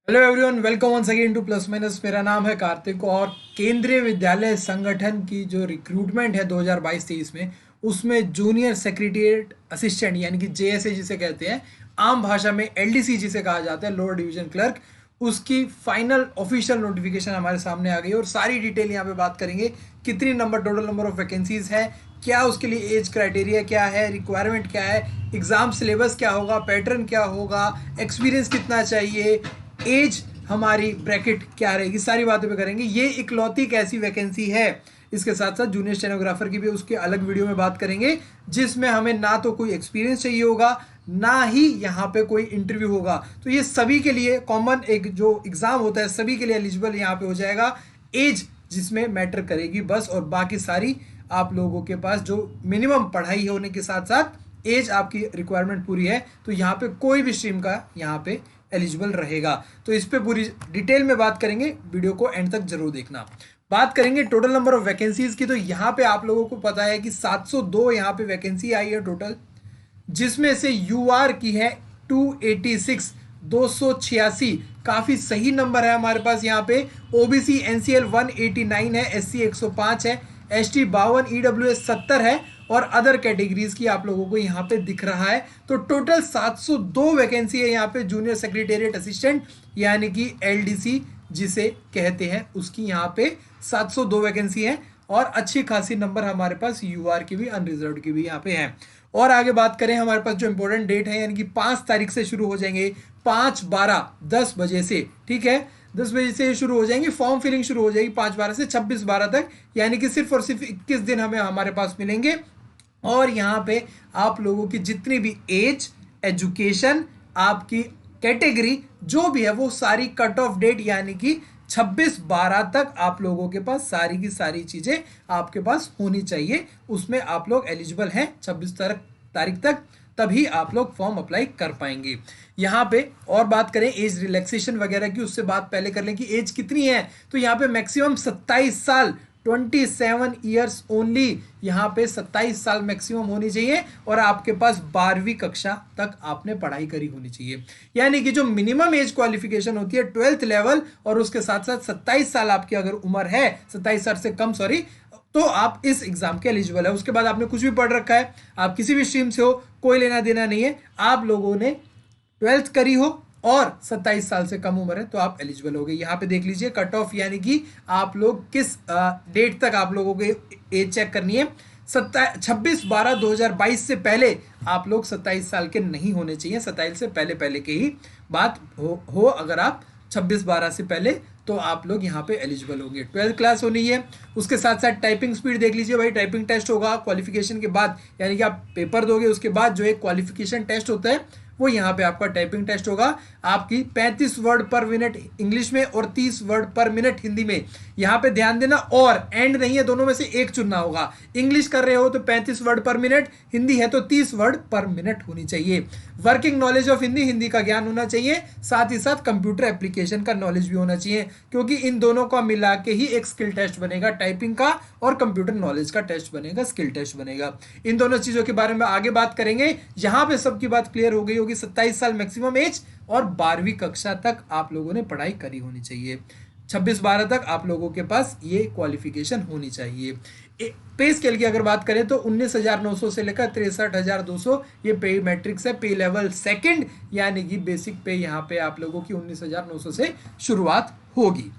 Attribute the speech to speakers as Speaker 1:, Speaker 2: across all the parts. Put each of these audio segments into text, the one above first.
Speaker 1: Hello everyone, welcome once again to plus minus. मेरा नाम है कार्तिक और केंद्रीय विद्यालय संगठन की जो रिक्रूटमेंट है 2022-23 में, उसमें जूनियर सेक्रेटरीट असिस्टेंट यानी कि जेएसए जिसे कहते हैं, आम भाषा में एलडीसी जिसे कहा जाता है, लोअर डिवीजन क्लर्क, उसकी फाइनल ऑफिशियल नोटिफिकेशन हमारे सामने आ गई और सारी डिटेल यहाँ पे बात करेंगे। कितनी number total number of vacancies है, क्या उसके लिए एज क्राइटेरिया क्या है, रिक्वायरमेंट क्या है, एग्जाम सिलेबस क्या होगा, पैटर्न क्या होगा, एक्सपीरियंस कितना चाहिए, एज हमारी ब्रैकेट क्या रहेगी, सारी बातें पे करेंगे। ये इकलौती एक ऐसी वैकेंसी है, इसके साथ साथ जूनियर स्टेनोग्राफर की भी उसके अलग वीडियो में बात करेंगे, जिसमें हमें ना तो कोई एक्सपीरियंस चाहिए होगा, ना ही यहाँ पे कोई इंटरव्यू होगा। तो ये सभी के लिए कॉमन एक जो एग्जाम होता है सभी के लिए एलिजिबल यहाँ पे हो जाएगा। एज जिसमें मैटर करेगी बस, और बाकी सारी आप लोगों के पास जो मिनिमम पढ़ाई होने के साथ साथ एज आपकी रिक्वायरमेंट पूरी है, तो यहाँ पे कोई भी स्ट्रीम का यहाँ पे एलिजिबल रहेगा। तो इस पे पूरी डिटेल में बात करेंगे, वीडियो को एंड तक जरूर देखना। बात करेंगे टोटल नंबर ऑफ वैकेंसीज की, तो यहाँ पे आप लोगों को पता है कि 702 यहाँ पे वैकेंसी आई है टोटल, जिसमें से यूआर की है 286, 286 काफी सही नंबर है हमारे पास यहाँ पे। ओबीसी एनसीएल 189 है, एससी 105 है, एसटी 52, ईडब्ल्यूएस 70 है और अदर कैटेगरीज की आप लोगों को यहाँ पे दिख रहा है। तो टोटल 702 वैकेंसी है यहाँ पे जूनियर सेक्रेटेरिएट असिस्टेंट यानी कि एलडीसी जिसे कहते हैं, उसकी यहाँ पे 702 वैकेंसी है और अच्छी खासी नंबर हमारे पास यूआर की भी, अनरिजर्व की भी यहाँ पे है। और आगे बात करें, हमारे पास जो इंपॉर्टेंट डेट है यानी कि 5 तारीख से शुरू हो जाएंगे, 5/12 10 बजे से, ठीक है, 10 बजे से शुरू हो जाएंगे। फॉर्म फिलिंग शुरू हो जाएगी 5/12 से 26/12 तक, यानी कि सिर्फ और सिर्फ 21 दिन हमें हमारे पास मिलेंगे। और यहाँ पे आप लोगों की जितनी भी एज, एजुकेशन, आपकी कैटेगरी जो भी है, वो सारी कट ऑफ डेट यानी कि 26/12 तक आप लोगों के पास सारी की सारी चीजें आपके पास होनी चाहिए। उसमें आप लोग एलिजिबल हैं 26 तारीख तक, तभी आप लोग फॉर्म अप्लाई कर पाएंगे। यहाँ पे और बात करें एज रिलैक्सेशन वगैरह की, उससे बात पहले कर लें कि एज कितनी है। तो यहाँ पे मैक्सिमम 27 साल, 27 ईयर्स ओनली, यहाँ पे 27 साल मैक्सिमम होनी चाहिए और आपके पास 12वीं कक्षा तक आपने पढ़ाई करी होनी चाहिए। यानी कि जो मिनिमम एज क्वालिफिकेशन होती है 12th लेवल, और उसके साथ साथ 27 साल आपकी अगर उम्र है, 27 साल से कम सॉरी, तो आप इस एग्जाम के एलिजिबल है। उसके बाद आपने कुछ भी पढ़ रखा है, आप किसी भी स्ट्रीम से हो, कोई लेना देना नहीं है, आप लोगों ने 12th करी हो और 27 साल से कम उम्र है तो आप एलिजिबल हो गए। यहाँ पे देख लीजिए कट ऑफ, यानी कि आप लोग किस डेट तक आप लोगों को एज चेक करनी है। 26/12/2022 से पहले आप लोग 27 साल के नहीं होने चाहिए, 27 से पहले पहले के ही बात हो अगर आप 26/12 से पहले, तो आप लोग यहाँ पे एलिजिबल होंगे। 12th क्लास होनी है। उसके साथ साथ टाइपिंग स्पीड देख लीजिए भाई, टाइपिंग टेस्ट होगा क्वालिफिकेशन के बाद, यानी कि आप पेपर दोगे उसके बाद जो एक क्वालिफिकेशन टेस्ट होता है वो यहाँ पे आपका टाइपिंग टेस्ट होगा। आपकी 35 वर्ड पर मिनट इंग्लिश में और 30 वर्ड पर मिनट हिंदी में। यहाँ पे ध्यान देना, और एंड नहीं है, दोनों में से एक चुनना होगा। इंग्लिश कर रहे हो तो 35 वर्ड पर मिनट, हिंदी है तो 30 वर्ड पर मिनट होनी चाहिए। Working knowledge of Hindi, Hindi का ज्ञान होना चाहिए, साथ ही साथ कंप्यूटर एप्लीकेशन का नॉलेज भी होना चाहिए, क्योंकि इन दोनों का मिला के ही एक स्किल टेस्ट बनेगा, टाइपिंग का और कंप्यूटर नॉलेज का टेस्ट बनेगा, स्किल टेस्ट बनेगा। इन दोनों चीजों के बारे में आगे बात करेंगे। यहां पे सबकी बात क्लियर हो गई होगी, 27 साल मैक्सिमम एज और 12वीं कक्षा तक आप लोगों ने पढ़ाई करी होनी चाहिए। 26/12 तक आप लोगों के पास ये क्वालिफिकेशन होनी चाहिए। पे स्केल की अगर बात करें तो 19,900 से लेकर 63,200 ये पे मैट्रिक्स है। पे लेवल सेकंड यानी कि बेसिक पे यहाँ पे आप लोगों की 19,900 से शुरुआत होगी।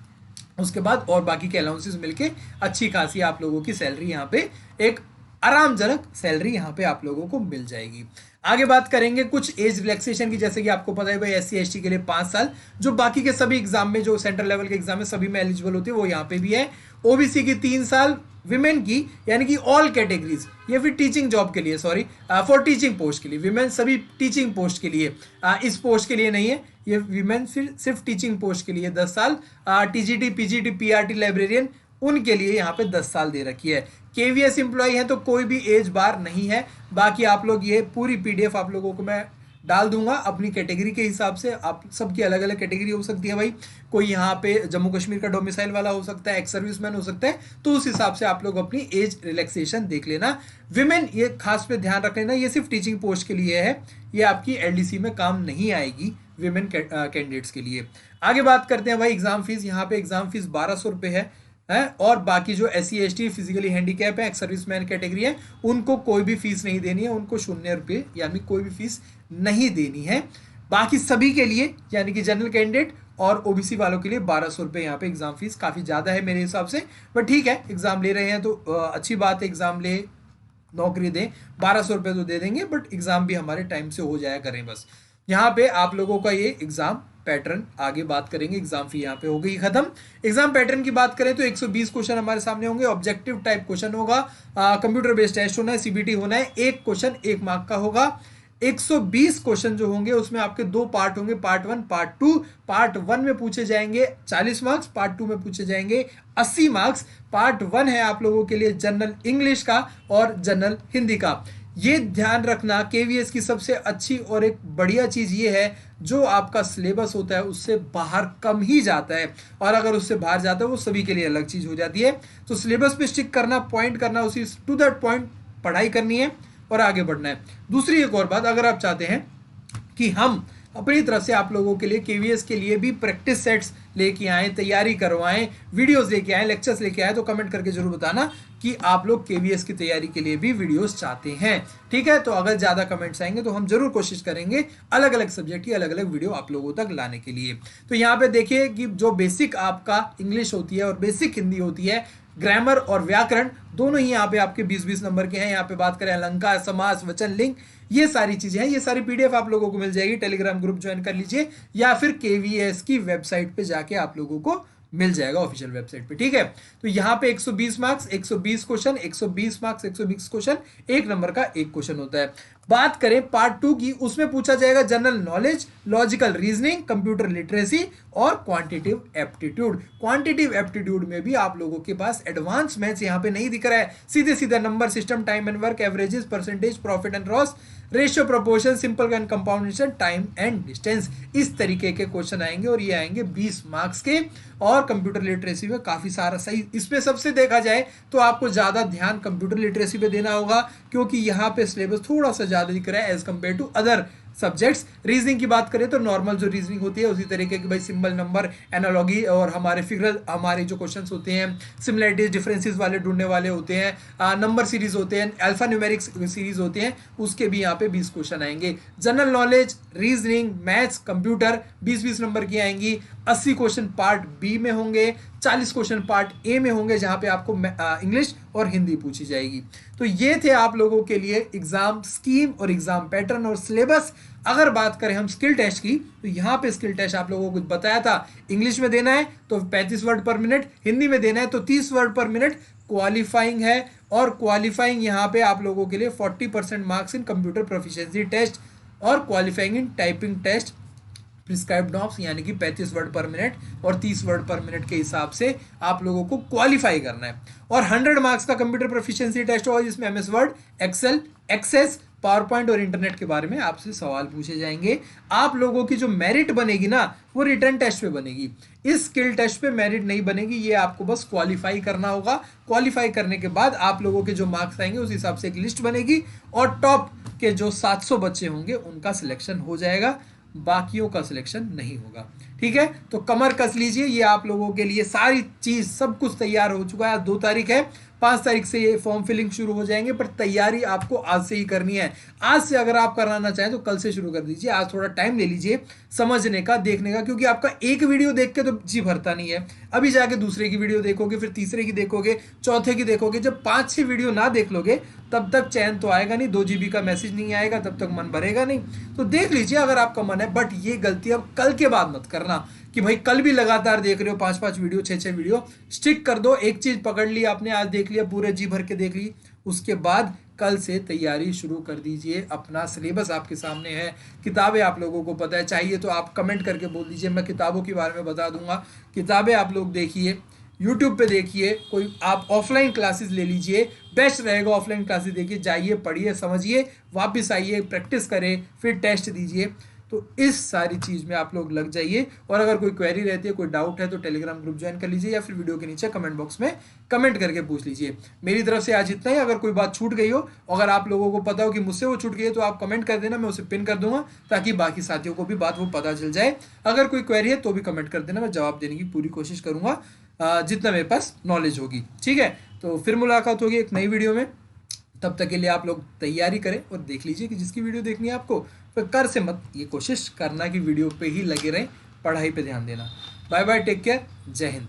Speaker 1: उसके बाद और बाकी के अलाउंसेस मिलके अच्छी खासी आप लोगों की सैलरी यहाँ पे, एक आरामजनक सैलरी यहाँ पे आप लोगों को मिल जाएगी। आगे बात करेंगे कुछ एज रिलैक्सेशन की, जैसे कि आपको पता है भाई एससी एसटी के लिए 5 साल, जो बाकी के सभी एग्जाम में, जो सेंट्रल लेवल के एग्जाम में सभी में एलिजिबल होती है, वो यहाँ पे भी है। ओबीसी की 3 साल, विमेन की यानी कि ऑल कैटेगरीज, ये फिर टीचिंग जॉब के लिए, सॉरी फॉर टीचिंग पोस्ट के लिए, विमेन सभी टीचिंग पोस्ट के लिए, इस पोस्ट के लिए नहीं है, ये विमेन सिर्फ टीचिंग पोस्ट के लिए 10 साल। टीजीटी पीजीटी पीआरटी लाइब्रेरियन उनके लिए यहाँ पे 10 साल दे रखी है। केवीएस एम्प्लॉय है तो कोई भी एज बार नहीं है। बाकी आप लोग ये पूरी पीडीएफ आप लोगों को मैं डाल दूंगा अपनी कैटेगरी के हिसाब से। आप सबकी अलग अलग कैटेगरी हो सकती है भाई, कोई यहाँ पे जम्मू कश्मीर का डोमिसाइल वाला हो सकता है, एक्स सर्विसमैन हो सकता है, तो उस हिसाब से आप लोग अपनी एज रिलैक्सेशन देख लेना। विमेन ये खास पे ध्यान रख लेना, ये सिर्फ टीचिंग पोस्ट के लिए है, ये आपकी एलडीसी में काम नहीं आएगी विमेन कैंडिडेट्स के लिए। आगे बात करते हैं भाई एग्जाम फीस। यहाँ पे एग्जाम फीस 1200 रुपये है और बाकी जो SC ST फिजिकली हैंडीकैप है, एक्स सर्विसमैन कैटेगरी है, उनको कोई भी फीस नहीं देनी है, उनको 0 रुपये यानी कोई भी फीस नहीं देनी है। बाकी सभी के लिए यानी कि जनरल कैंडिडेट और ओबीसी वालों के लिए 1200 रुपये यहाँ पे एग्जाम फीस काफ़ी ज़्यादा है मेरे हिसाब से, बट ठीक है, एग्जाम ले रहे हैं तो अच्छी बात है, एग्जाम ले नौकरी दें, 1200 रुपये तो दे देंगे, बट एग्जाम भी हमारे टाइम से हो जाया करें बस। यहाँ पे आप लोगों का ये एग्जाम पैटर्न आगे बात करेंगे, एग्जाम फी यहाँ पे हो गई खत्म। एग्जाम पैटर्न की बात करें तो 120 क्वेश्चन हमारे सामने होंगे, ऑब्जेक्टिव टाइप क्वेश्चन होगा, कंप्यूटर बेस्ड टेस्ट होना है, CBT होना है, एक क्वेश्चन 1 मार्क का होगा। 120 क्वेश्चन जो होंगे उसमें आपके 2 पार्ट होंगे, पार्ट 1 पार्ट 2। पार्ट 1 में पूछे जाएंगे 40 मार्क्स, पार्ट 2 में पूछे जाएंगे 80 मार्क्स। पार्ट 1 है आप लोगों के लिए जनरल इंग्लिश का और जनरल हिंदी का। ये ध्यान रखना KVS की सबसे अच्छी और एक बढ़िया चीज़ ये है, जो आपका सिलेबस होता है उससे बाहर कम ही जाता है, और अगर उससे बाहर जाता है वो सभी के लिए अलग चीज़ हो जाती है। तो सिलेबस पे स्टिक करना, पॉइंट करना, उसी टू दैट पॉइंट पढ़ाई करनी है और आगे बढ़ना है। दूसरी एक और बात, अगर आप चाहते हैं कि हम अपनी तरफ से आप लोगों के लिए KVS के लिए भी प्रैक्टिस सेट्स लेके आए, तैयारी करवाएं, वीडियोस लेके आए, लेक्चर्स लेके आए, तो कमेंट करके जरूर बताना कि आप लोग KVS की तैयारी के लिए भी वीडियोस चाहते हैं। ठीक है, तो अगर ज़्यादा कमेंट्स आएंगे तो हम जरूर कोशिश करेंगे अलग अलग सब्जेक्ट की अलग अलग वीडियो आप लोगों तक लाने के लिए। तो यहाँ पे देखिए कि जो बेसिक आपका इंग्लिश होती है और बेसिक हिंदी होती है, ग्रामर और व्याकरण दोनों ही यहाँ पे आपके 20-20 नंबर के हैं। यहाँ पे बात करें अलंकार, समास, वचन, लिंग, ये सारी चीजें हैं। ये सारी PDF आप लोगों को मिल जाएगी, टेलीग्राम ग्रुप ज्वाइन कर लीजिए या फिर KVS की वेबसाइट पे जाके आप लोगों को मिल जाएगा, ऑफिशियल वेबसाइट पे। ठीक है, तो यहाँ पे 120 marks, 120 question, 120 marks, 120 question, 1 number का 1 क्वेश्चन होता है। बात करें पार्ट 2 की, उसमें पूछा जाएगा general knowledge, logical reasoning, computer literacy और क्वांटिटिव एप्टीट्यूड। क्वांटिटिव एप्टीट्यूड में भी आप लोगों के पास एडवांस मैथ्स यहाँ पे नहीं दिख रहा है, सीधे सीधा number system, time and work, averages, percentage, profit and loss, ratio, proportion, simple and compoundation, time and distance, इस तरीके के क्वेश्चन आएंगे और ये आएंगे 20 मार्क्स के। और कंप्यूटर लिटरेसी में काफी सारा सही, इसमें सबसे देखा जाए तो आपको ज्यादा ध्यान कंप्यूटर लिटरेसी पे देना होगा, क्योंकि यहाँ पे सिलेबस थोड़ा सा ज्यादा दिख रहा है as compare to other subjects. Reasoning की बात करें तो नॉर्मल जो रीजनिंग होती है उसी तरीके की भाई, सिंबल, नंबर, एनालॉगी और हमारे फिगर, हमारे जो क्वेश्चंस होते हैं सिमिलरिटीज डिफरेंसेस वाले ढूंढने वाले होते हैं, नंबर सीरीज होते हैं, अल्फा न्यूमेरिक सीरीज होते हैं, उसके भी यहाँ पे 20 क्वेश्चन आएंगे। General knowledge, reasoning, maths, computer 20-20 number की आएंगी। 80 क्वेश्चन पार्ट B में होंगे, 40 क्वेश्चन पार्ट A में होंगे, जहां पे आपको इंग्लिश और हिंदी पूछी जाएगी। तो ये थे आप लोगों के लिए एग्जाम स्कीम और एग्जाम पैटर्न और सिलेबस। अगर बात करें हम स्किल टेस्ट की, तो यहाँ पे स्किल टेस्ट आप लोगों को बताया था, इंग्लिश में देना है तो 35 वर्ड पर मिनट, हिंदी में देना है तो 30 वर्ड पर मिनट। क्वालिफाइंग है, और क्वालिफाइंग यहाँ पे आप लोगों के लिए 40% marks in computer proficiency test और qualifying in typing test prescribed norms, यानी कि 35 वर्ड पर मिनट और 30 वर्ड पर मिनट के हिसाब से आप लोगों को क्वालिफाई करना है। और 100 मार्क्स का कंप्यूटर प्रोफिशिएंसी टेस्ट होगा, जिसमें MS Word, Excel, Access, PowerPoint और इंटरनेट के बारे में आपसे सवाल पूछे जाएंगे। आप लोगों की जो मेरिट बनेगी ना, वो रिटर्न टेस्ट पे बनेगी, इस स्किल टेस्ट पे मेरिट नहीं बनेगी। ये आपको बस क्वालिफाई करना होगा। क्वालिफाई करने के बाद आप लोगों के जो मार्क्स आएंगे उस हिसाब से एक लिस्ट बनेगी, और टॉप के जो 700 बच्चे होंगे उनका सिलेक्शन हो जाएगा, बाकियों का सिलेक्शन नहीं होगा। ठीक है, तो कमर कस लीजिए, ये आप लोगों के लिए सारी चीज सब कुछ तैयार हो चुका है। 2 तारीख है, 5 तारीख से ये फॉर्म फिलिंग शुरू हो जाएंगे, पर तैयारी आपको आज से ही करनी है। आज से अगर आप कराना चाहें तो कल से शुरू कर दीजिए। आज थोड़ा टाइम ले लीजिए समझने का, देखने का, क्योंकि आपका एक वीडियो देख के तो जी भरता नहीं है। अभी जाके दूसरे की वीडियो देखोगे, फिर तीसरे की देखोगे, चौथे की देखोगे। जब 5-6 वीडियो ना देख लोगे तब तक चैन तो आएगा नहीं, 2 GB का मैसेज नहीं आएगा, तब तक मन भरेगा नहीं। तो देख लीजिए अगर आपका मन है, बट ये गलती अब कल के बाद मत करना कि भाई कल भी लगातार देख रहे हो 5-5 वीडियो, 6-6 वीडियो। स्टिक कर दो, एक चीज पकड़ ली आपने, आज देख लिया, पूरे जी भर के देख ली, उसके बाद कल से तैयारी शुरू कर दीजिए। अपना सिलेबस आपके सामने है, किताबें आप लोगों को पता है, चाहिए तो आप कमेंट करके बोल दीजिए, मैं किताबों के बारे में बता दूंगा। किताबें आप लोग देखिए, यूट्यूब पे देखिए, कोई आप ऑफलाइन क्लासेस ले लीजिए, बेस्ट रहेगा। ऑफलाइन क्लासेस देखिए, जाइए, पढ़िए, समझिए, वापस आइए, प्रैक्टिस करें, फिर टेस्ट दीजिए। तो इस सारी चीज़ में आप लोग लग जाइए। और अगर कोई क्वेरी रहती है, कोई डाउट है, तो टेलीग्राम ग्रुप ज्वाइन कर लीजिए या फिर वीडियो के नीचे कमेंट बॉक्स में कमेंट करके पूछ लीजिए। मेरी तरफ से आज इतना ही। अगर कोई बात छूट गई हो, अगर आप लोगों को पता हो कि मुझसे वो छूट गई है, तो आप कमेंट कर देना, मैं उसे पिन कर दूंगा ताकि बाकी साथियों को भी बात वो पता चल जाए। अगर कोई क्वेरी है तो भी कमेंट कर देना, मैं जवाब देने की पूरी कोशिश करूंगा जितना मेरे पास नॉलेज होगी। ठीक है, तो फिर मुलाकात होगी एक नई वीडियो में। तब तक के लिए आप लोग तैयारी करें और देख लीजिए कि जिसकी वीडियो देखनी है आपको, फिर कर से मत ये कोशिश करना कि वीडियो पे ही लगे रहें, पढ़ाई पे ध्यान देना। बाय बाय, टेक केयर, जय हिंद।